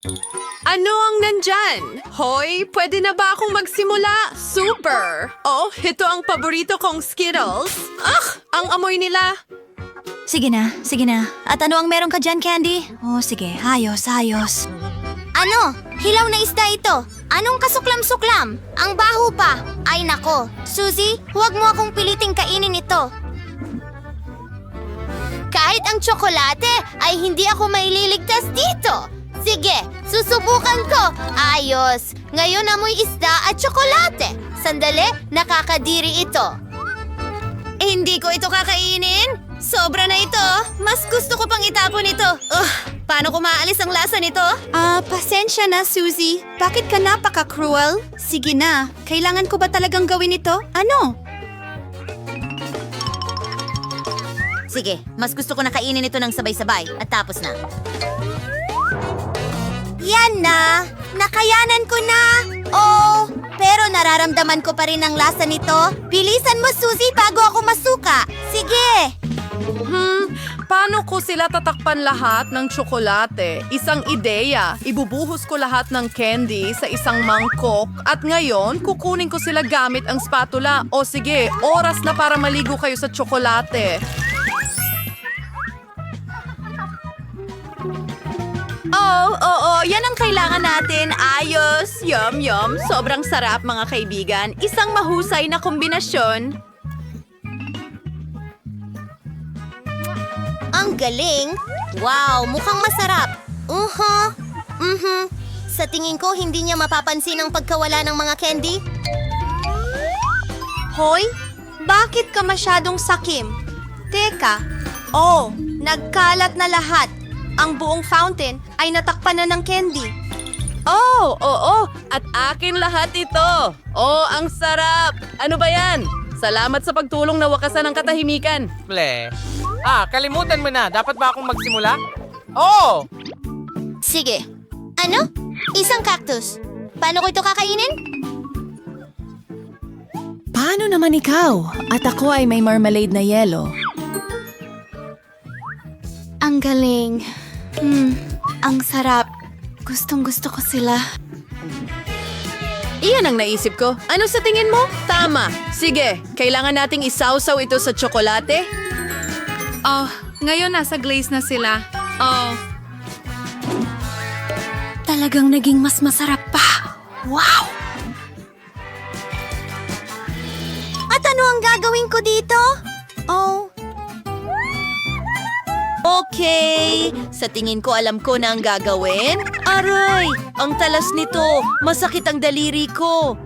Ano ang nandyan? Hoy, pwede na ba akong magsimula? Super! Oh, ito ang paborito kong Skittles. Ang amoy nila. Sige na, sige na. At ano ang meron ka dyan, Candy? Oh, sige. Ayos, ayos. Ano? Hilaw na isda ito. Anong kasuklam-suklam? Ang baho pa. Ay nako. Suzy, huwag mo akong piliting kainin ito. Kahit ang tsokolate ay hindi ako maililigtas dito. Sige, susubukan ko. Ayos. Ngayon amoy isda at tsokolate. Sandali, nakakadiri ito. Hindi ko ito kakainin. Sobra na ito. Mas gusto ko pang itapon ito. Paano ko maalis ang lasa nito? Pasensya na, Suzy. Bakit ka napaka-cruel? Sige na. Kailangan ko ba talagang gawin ito? Ano? Sige, mas gusto ko na kainin ito ng sabay-sabay at tapos na. Yan na! Nakayanan ko na! Oh, pero nararamdaman ko pa rin ang lasa nito. Bilisan mo, Suzy, bago ako masuka. Sige! Paano ko sila tatakpan lahat ng tsokolate? Isang ideya. Ibubuhos ko lahat ng candy sa isang mangkok at ngayon kukunin ko sila gamit ang spatula. O sige, oras na para maligo kayo sa tsokolate. Oo, yan ang kailangan natin. Ayos, yum, yum. Sobrang sarap, mga kaibigan. Isang mahusay na kombinasyon. Ang galing! Wow, mukhang masarap. Sa tingin ko, hindi niya mapapansin ang pagkawala ng mga candy. Hoy, bakit ka masyadong sakim? Teka. Oh, nagkalat na lahat. Ang buong fountain ay natakpan na ng candy. Oo. At akin lahat ito. Oh, ang sarap. Ano ba yan? Salamat sa pagtulong na wakasan ang katahimikan. Ble. Kalimutan mo na. Dapat ba akong magsimula? Oo! Sige. Ano? Isang cactus. Paano ko ito kakainin? Paano naman ikaw? At ako ay may marmalade na yelo. Ang galing. Ang sarap. Gustong-gusto ko sila. Iyan ang naisip ko. Ano sa tingin mo? Tama. Sige, kailangan nating isawsaw ito sa tsokolate. Oh, ngayon nasa glaze na sila. Oh, Talagang naging mas masarap pa. Wow! At ano ang gagawin ko dito? Oh. Okay, sa tingin ko alam ko na ang gagawin. Aray, ang talas nito. Masakit ang daliri ko.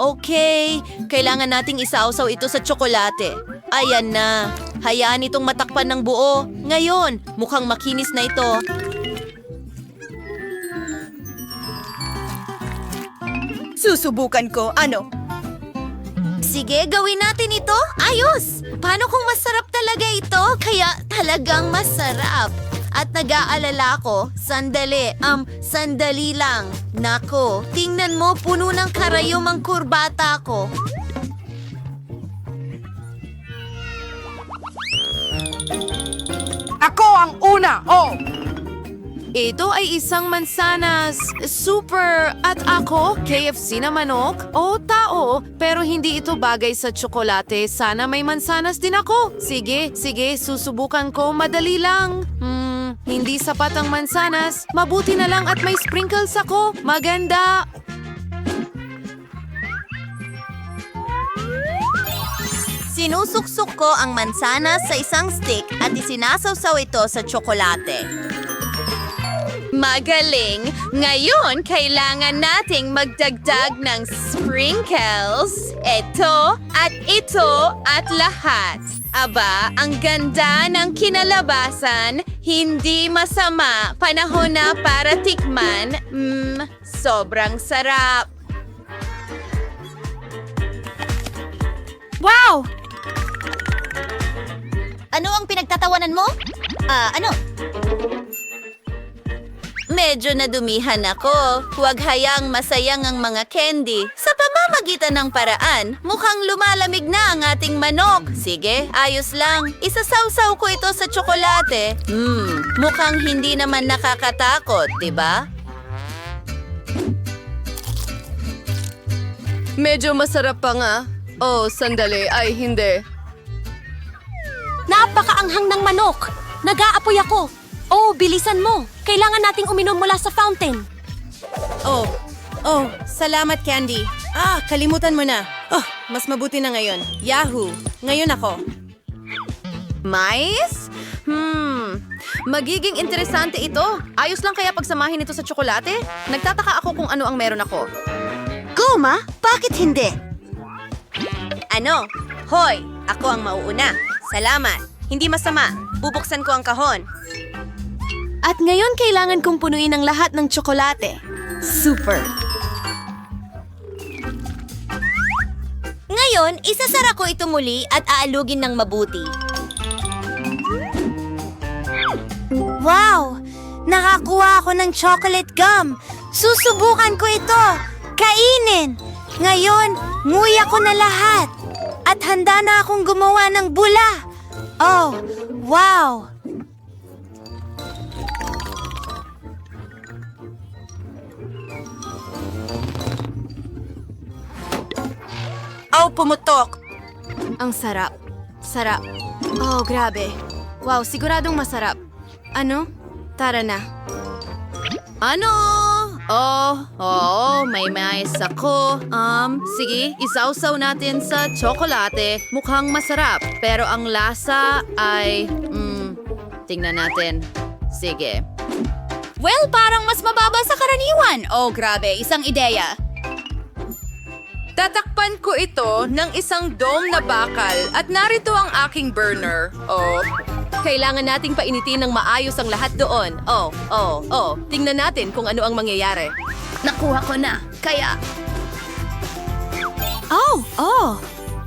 Okay. Kailangan nating isawsaw ito sa tsokolate. Ayan na. Hayaan itong matakpan ng buo. Ngayon, mukhang makinis na ito. Susubukan ko. Ano? Sige, gawin natin ito. Ayos! Paano kung masarap talaga ito? Kaya talagang masarap. At nag-aalala ko, sandali lang. Nako, tingnan mo, puno ng karayom ang kurbata ko. Ako ang una! Oh! Ito ay isang mansanas. Super! At ako, KFC na manok? O tao, pero hindi ito bagay sa tsokolate. Sana may mansanas din ako. Sige, susubukan ko. Madali lang. Hindi sapat ang mansanas. Mabuti na lang at may sprinkles ako. Maganda! Sinusuksok ko ang mansanas sa isang stick at isinasawsaw ito sa tsokolate. Magaling! Ngayon, kailangan nating magdagdag ng sprinkles. Ito at lahat. Aba, ang ganda ng kinalabasan. Hindi masama. Panahon na para tikman. Sobrang sarap. Wow! Ano ang pinagtatawanan mo? Ano? Medyo nadumihan ako. Huwag hayaang masayang ang mga candy. Sa pamamagitan pamamagitan ng paraan, mukhang lumalamig na ang ating manok. Sige, ayos lang. Isasawsaw ko ito sa tsokolate. Mukhang hindi naman nakakatakot, di ba? Medyo masarap pa nga. Oh, sandali. Ay, hindi. Napakaanghang ng manok! Nag-aapoy ako! Oh, bilisan mo! Kailangan nating uminom mula sa fountain. Oh, salamat Candy. Kalimutan mo na. Oh, mas mabuti na ngayon. Yahoo! Ngayon ako. Mais? Magiging interesante ito. Ayos lang kaya pagsamahin ito sa tsokolate? Nagtataka ako kung ano ang meron ako. Goma? Bakit hindi? Ano? Hoy! Ako ang mauuna. Salamat. Hindi masama. Bubuksan ko ang kahon. At ngayon kailangan kong punuin ang lahat ng tsokolate. Super! Ngayon, isasara ko ito muli at aalugin ng mabuti. Wow! Nakakuha ako ng chocolate gum! Susubukan ko ito! Kainin! Ngayon, nguya ko na lahat! At handa na akong gumawa ng bula! Oh, wow! Oh, pumutok! Ang sarap. Sarap. Oh, grabe. Wow, siguradong masarap. Ano? Tara na. Ano? May mais ako. Sige, isawsaw natin sa tsokolate. Mukhang masarap. Pero ang lasa ay... tingnan natin. Sige. Well, parang mas mababa sa karaniwan. Oh, grabe. Isang ideya. Tatakpan ko ito ng isang dome na bakal at narito ang aking burner. Oh, kailangan nating painitin ng maayos ang lahat doon. Tingnan natin kung ano ang mangyayari. Nakuha ko na. Kaya... Oh!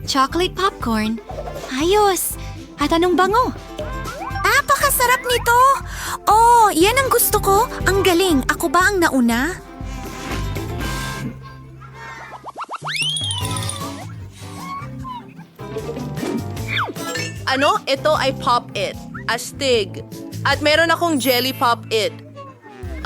Chocolate popcorn. Ayos! At anong bango? Napakasarap nito! Oh, yan ang gusto ko. Ang galing. Ako ba ang nauna? Ano? Ito ay Pop-It. Astig. At meron akong Jelly Pop-It.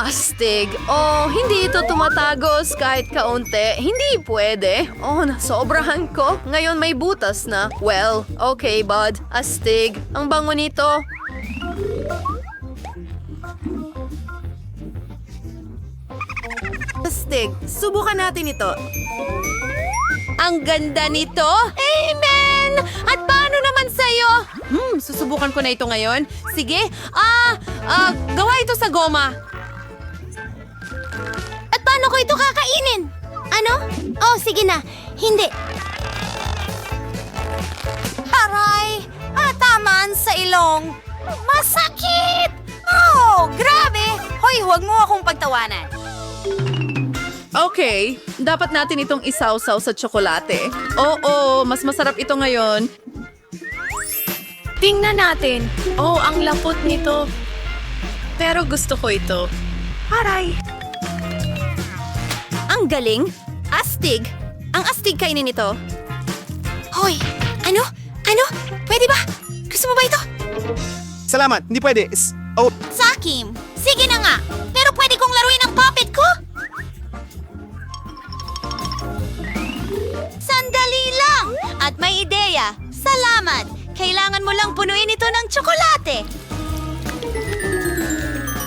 Astig. Oh, hindi ito tumatagos kahit kaunti. Hindi pwede. Oh, nasobrahan ko. Ngayon may butas na. Well, okay, bud. Astig. Ang bango nito. Astig. Subukan natin ito. Ang ganda nito. Amen! At paano naman sa'yo? Susubukan ko na ito ngayon. Sige. Gawa ito sa goma. At paano ko ito kakainin? Ano? Oh, sige na. Hindi. Aray! Ataman sa ilong! Masakit! Oh, grabe! Hoy, huwag mo akong pagtawanan. Okay, dapat natin itong isawsaw sa tsokolate. Oo, mas masarap ito ngayon. Tingnan natin. Oh, ang lapot nito. Pero gusto ko ito. Aray! Ang galing. Astig. Ang astig kainin ito. Hoy, ano? Pwede ba? Gusto mo ba ito? Salamat, hindi pwede. Sakim, sige na nga. Pero pwede kong laruin ang puppet ko? Sandali lang! At may ideya. Salamat! Kailangan mo lang punuin ito ng tsokolate.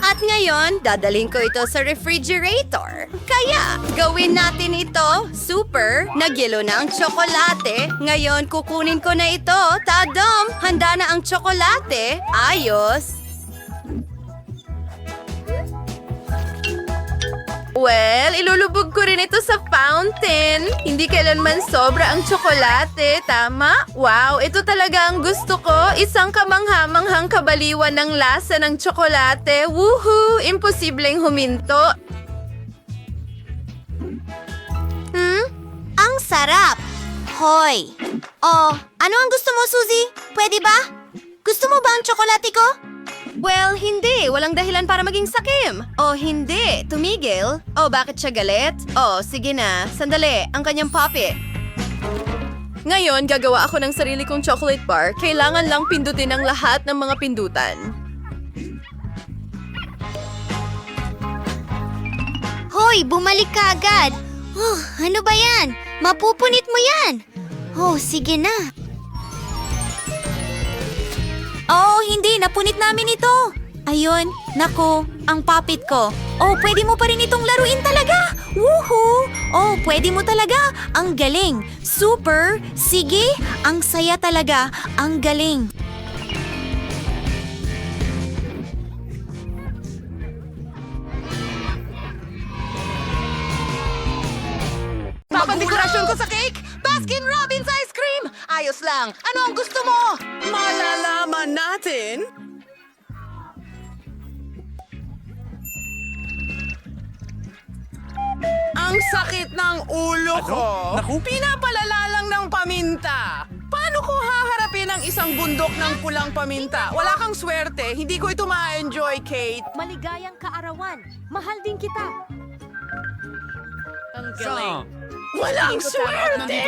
At ngayon, dadalhin ko ito sa refrigerator. Kaya, gawin natin ito. Super! Nagyelo na ang tsokolate. Ngayon, kukunin ko na ito. Tadam! Handa na ang tsokolate. Ayos! Well, ilulubog ko rin ito sa fountain. Hindi kailanman sobra ang tsokolate, tama? Wow, ito talaga ang gusto ko. Isang kamangha-manghang kabaliwan ng lasa ng tsokolate. Woohoo! Imposibleng huminto. Ang sarap! Hoy! Oh, ano ang gusto mo, Suzy? Pwede ba? Gusto mo ba ang tsokolate ko? Well, hindi. Walang dahilan para maging sakim. O hindi. Tumigil. O bakit siya galit? O, sige na. Sandali. Ang kanyang puppy. Ngayon, gagawa ako ng sarili kong chocolate bar. Kailangan lang pindutin ang lahat ng mga pindutan. Hoy, bumalik ka agad. Oh, ano ba yan? Mapupunit mo yan. Oh, sige na. Oh, hindi. Napunit namin ito. Ayun. Naku, ang puppet ko. Oh, pwede mo pa rin itong laruin talaga. Woohoo! Oh, pwede mo talaga. Ang galing. Super. Sige. Ang saya talaga. Ang galing. Papandekorasyon ko sa cake? Baskin Robbins ice cream! Ayos lang. Ano ang gusto mo? Malalaman natin. Ang sakit ng ulo ko. Pinapalala lang ng paminta. Paano ko haharapin ang isang bundok ng pulang paminta? Wala kang swerte. Hindi ko ito ma-enjoy, Kate. Maligayang kaarawan. Mahal din kita. Ang galing. Walang swerte!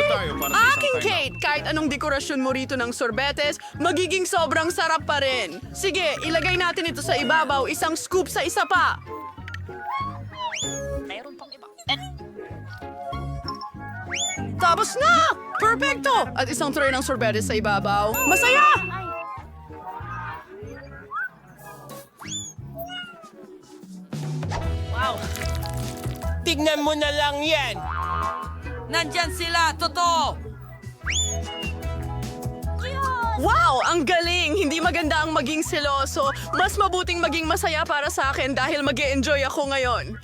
Aking Kate, kahit anong dekorasyon mo rito ng sorbetes, magiging sobrang sarap pa rin. Sige, ilagay natin ito sa ibabaw, isang scoop sa isa pa. Tapos na! Perfecto! At isang tray ng sorbetes sa ibabaw. Masaya! Tignan mo na lang yan! Nandyan sila! Totoo! Wow! Ang galing! Hindi maganda ang maging seloso. Mas mabuting maging masaya para sa akin dahil mag-e-enjoy ako ngayon.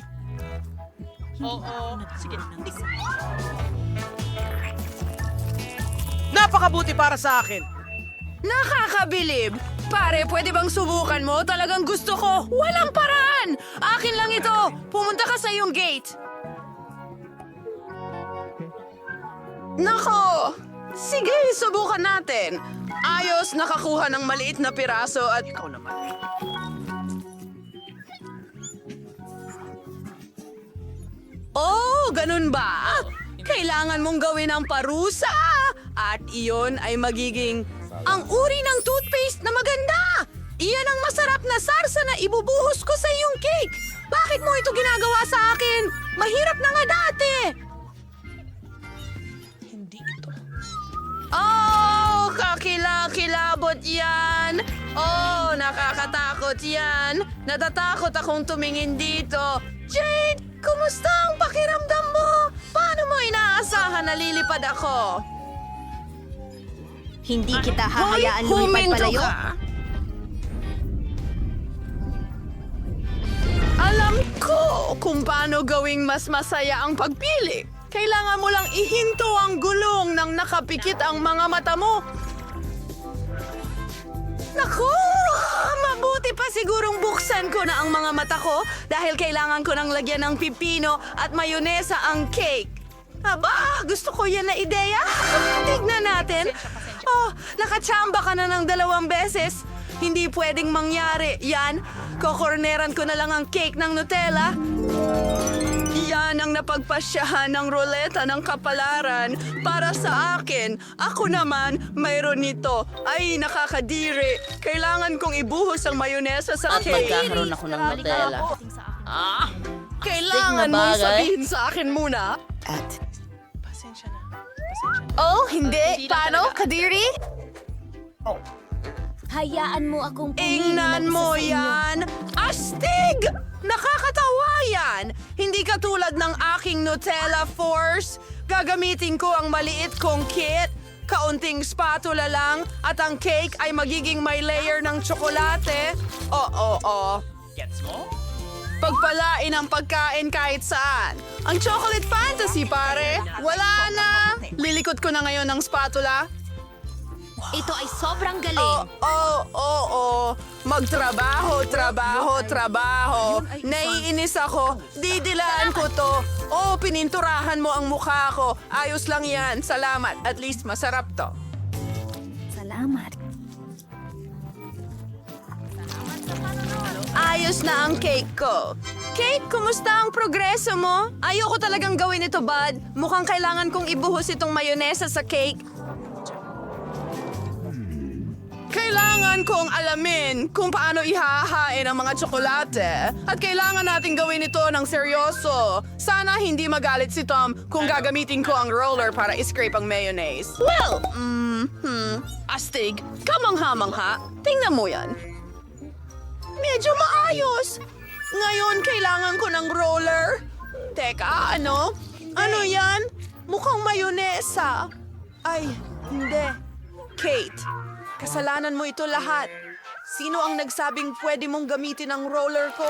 Napakabuti para sa akin! Nakakabilib! Pare, pwede bang subukan mo? Talagang gusto ko. Walang paraan! Akin lang ito. Pumunta ka sa iyong gate. Nako! Sige, subukan natin. Ayos, nakakuha ng maliit na piraso at... Ikaw naman. Oh, ganun ba? Kailangan mong gawin ang parusa. At iyon ay magiging ang uri ng toothpaste na maganda. Iyan ang masarap na sarsa na ibubuhos ko sa iyong cake. Bakit mo ito ginagawa sa akin? Mahirap na nga dati. Oh, kakilakilabot yan. Oh, nakakatakot yan. Natatakot akong tumingin dito. Jade, kumusta ang pakiramdam mo? Paano mo inaasahan na lilipad ako? Hindi kita hahayaan lumipad Huminto palayo. ka. Alam ko kung paano gawing mas masaya ang pagpili. Kailangan mo lang ihinto ang gulong nang nakapikit ang mga mata mo. Naku! Mabuti pa sigurong buksan ko na ang mga mata ko dahil kailangan ko nang lagyan ng pipino at mayonesa ang cake. Aba, gusto ko yan na ideya. Tignan natin. Oh, nakachamba ka na ng 2 beses. Hindi pwedeng mangyari. Yan, kokorneran ko na lang ang cake ng Nutella. Yan ang napagpasyahan ng ruleta ng kapalaran para sa akin. Ako naman, mayroon nito. Ay, nakakadiri. Kailangan kong ibuhos ang mayonesa sa cake. Magkakaroon ako ng Nutella. Kailangan Astig na mong bagay. sabihin sa akin muna. Oh, hindi. Paano, Kadiri? Hayaan mo akong Ingnan mo yan! Astig! Nakakatawa yan! Hindi katulad ng aking Nutella Force. Gagamitin ko ang maliit kong kit, kaunting spatula lang, at ang cake ay magiging may layer ng tsokolate. Oo. Gets mo? Pagpalain ang pagkain kahit saan. Ang chocolate fantasy, pare. Wala na. Lilikot ko na ngayon ng spatula. Ito ay sobrang galing. Oo. Magtrabaho. Naiinis ako. Didilaan ko to. Oh, pininturahan mo ang mukha ko. Ayos lang yan. Salamat. At least masarap to. Salamat. Ayos na ang cake ko. Cake, kumusta ang progreso mo? Ayoko talagang gawin ito, bud. Mukhang kailangan kong ibuhos itong mayonesa sa cake. Kailangan kong alamin kung paano ihahain ang mga tsokolate. At kailangan natin gawin ito ng seryoso. Sana hindi magalit si Tom kung gagamitin ko ang roller para iscrape ang mayonnaise. Well, astig, kamangha-mangha. Tingnan mo yan. Medyo maayos. Ngayon, kailangan ko ng roller. Teka, ano? Ano yan? Mukhang mayonesa. Ay, hindi. Kate, kasalanan mo ito lahat. Sino ang nagsabing pwede mong gamitin ang roller ko?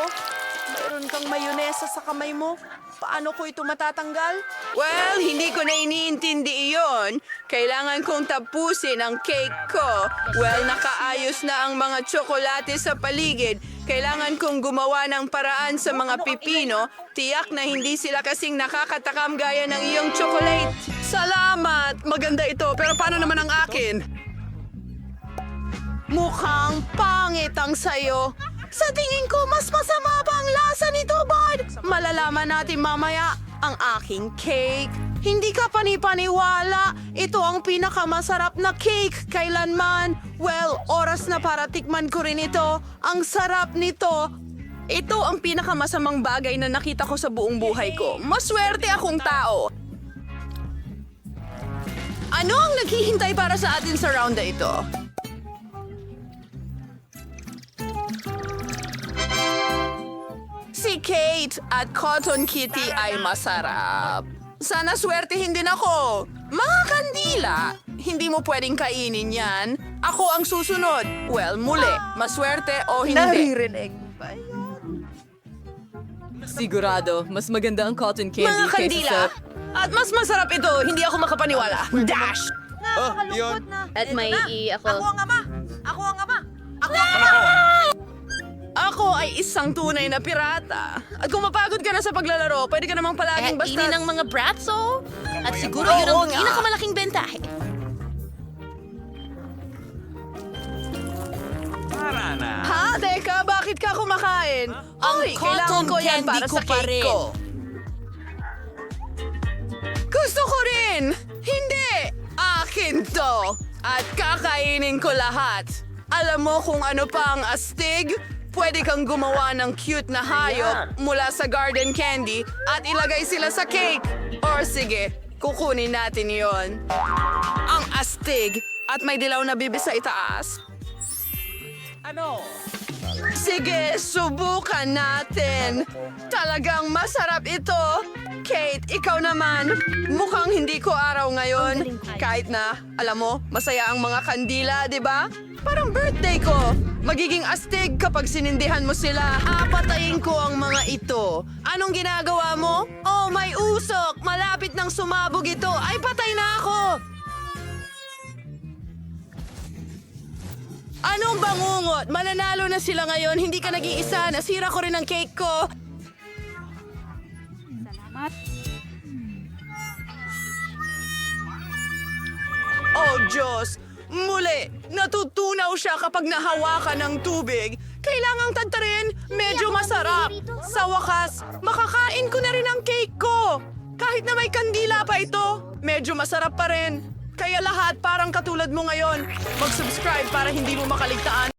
Mayroon kang mayonesa sa kamay mo. Paano ko ito matatanggal? Well, hindi ko na iniintindi iyon. Kailangan kong tapusin ang cake ko. Well, nakaayos na ang mga tsokolate sa paligid. Kailangan kong gumawa ng paraan sa mga pipino. Tiyak na hindi sila kasing nakakatakam gaya ng iyong chocolate. Salamat! Maganda ito, pero paano naman ang akin? Mukhang pangit ang sayo. Sa tingin ko, mas masama pa ang lasa nito, bud. Malalaman natin mamaya ang aking cake. Hindi ka panipaniwala. Ito ang pinakamasarap na cake kailanman. Well, oras na para tikman ko rin ito. Ang sarap nito. Ito ang pinakamasamang bagay na nakita ko sa buong buhay ko. Maswerte akong tao. Ano ang naghihintay para sa atin sa round na ito? Si Kate at Cotton Kitty ay masarap. Sana swertihin din ako. Mga kandila, hindi mo pwedeng kainin yan. Ako ang susunod. Well, muli, maswerte o hindi. Naririnig ba yan? Sigurado, mas maganda ang cotton candy Mga kandila, at mas masarap ito. Hindi ako makapaniwala. Dash! Oh, yun. At may ako. Ako ay isang tunay na pirata. At kung mapagod ka na sa paglalaro, pwede ka namang palaging basta... ng mga bratso. At siguro yun ang pinakamalaking bentahe. Ha? Teka, bakit ka kumakain? Ay, kailangan ko yan para sa cake ko. Gusto ko rin! Hindi! Akin to! At kakainin ko lahat. Alam mo kung ano pa ang astig? Pwede kang gumawa ng cute na hayop mula sa garden candy at ilagay sila sa cake. Or sige, kukunin natin yon. Ang astig at may dilaw na bibig sa itaas. Ano? Sige, subukan natin. Talagang masarap ito. Kate, ikaw naman. Mukhang hindi ko araw ngayon. Kahit na, alam mo, masaya ang mga kandila, di ba? Parang birthday ko. Magiging astig kapag sinindihan mo sila. Apatayin ko ang mga ito. Anong ginagawa mo? Oh, may usok. Malapit nang sumabog ito. Ay, patay na ako. Anong bangungot? Mananalo na sila ngayon. Hindi ka nag-iisa. Nasira ko rin ang cake ko. Oh, Diyos! Muli, natutunaw siya kapag nahawakan ng tubig. Kailangang tantarin, medyo masarap. Sa wakas, makakain ko na rin ang cake ko. Kahit na may kandila pa ito, medyo masarap pa rin. Kaya lahat parang katulad mo ngayon. Mag-subscribe para hindi mo makaligtaan.